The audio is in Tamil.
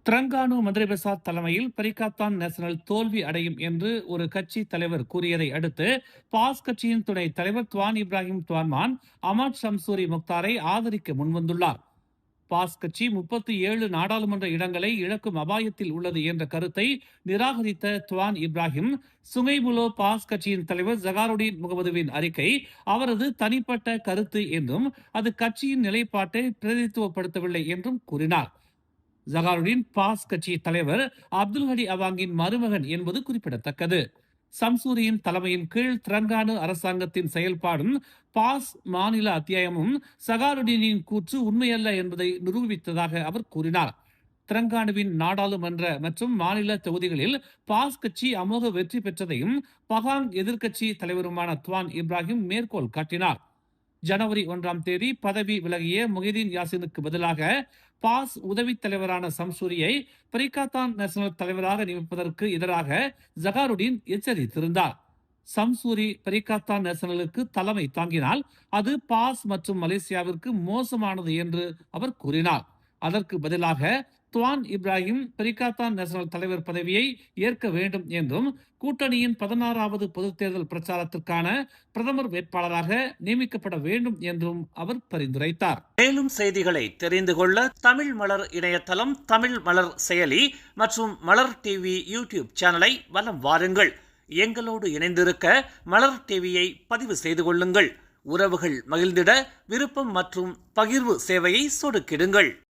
திரங்கானு மந்திரிபிரசாத் தலைமையில் பரிகாத்தான் நேஷனல் தோல்வி அடையும் என்று ஒரு கட்சி தலைவர் கூறியதை அடுத்து பாஸ் கட்சியின் துணை தலைவர் துவான் இப்ராஹிம் துவான்மான் அமாட் ஷம்சூரி முக்தாரை ஆதரிக்க முன்வந்துள்ளார். பாஸ் கட்சி 37 நாடாளுமன்ற இடங்களை இழக்கும் அபாயத்தில் உள்ளது என்ற கருத்தை நிராகரித்த துவான் இப்ராஹிம், சுங்கைபுலோ பாஸ் கட்சியின் தலைவர் ஜகாருடீன் முகமதுவின் அறிக்கை அவரது தனிப்பட்ட கருத்து என்றும் அது கட்சியின் நிலைப்பாட்டை பிரதிநிதித்துவப்படுத்தவில்லை என்றும் கூறினார். ஜகாருடீன் பாஸ் கட்சி தலைவர் அப்துல் ஹடி அவாங்கின் மருமகன் என்பது குறிப்பிடத்தக்கது. சம்சூரியின் தலைமையின் கீழ் திரங்கானு அரசாங்கத்தின் செயல்பாடும் பாஸ் மாநில அத்தியாயமும் சகாருடீனின் கூற்று உண்மையல்ல என்பதை நிரூபித்ததாக அவர் கூறினார். திரங்கானுவின் நாடாளுமன்ற மற்றும் மாநில தொகுதிகளில் பாஸ் கட்சி அமோக வெற்றி பெற்றதையும் பகாங் எதிர்க்கட்சி தலைவருமான துவான் இப்ராஹிம் மேற்கோள் காட்டினார். ஜனவரி 1ஆம் தேதி பதவி விலகிய முஹிதீன் யாசினுக்கு பதிலாக பாஸ் உதவி தலைவரான சம்சூரியை பரிகாத்தான் நேஷனல் தலைவராக நியமிப்பதற்கு எதிராக ஜகாருடீன் எச்சரித்திருந்தார். சம்சூரி பரிகாத்தான் நேஷனலுக்கு தலைமை தாங்கினால் அது பாஸ் மற்றும் மலேசியாவிற்கு மோசமானது என்று அவர் கூறினார். அதற்கு பதிலாக துவான் இப்ராஹிம் பரிகாத்தான் நேஷனல் தலைவர் பதவியை ஏற்க வேண்டும் என்றும் கூட்டணியின் 16வது பொதுத் தேர்தல் பிரச்சாரத்திற்கான பிரதமர் வேட்பாளராக நியமிக்கப்பட வேண்டும் என்றும் அவர் பரிந்துரைத்தார். மேலும் செய்திகளை தெரிந்து கொள்ள தமிழ் மலர் இணையதளம், தமிழ் மலர் செயலி மற்றும் மலர் டிவி யூடியூப் சேனலை வலம் வாருங்கள். எங்களோடு இணைந்திருக்க மலர் டிவியை பதிவு செய்து கொள்ளுங்கள். உறவுகள் மகிழ்ந்திட விருப்பம் மற்றும் பகிர்வு சேவையை சொடுக்கிடுங்கள்.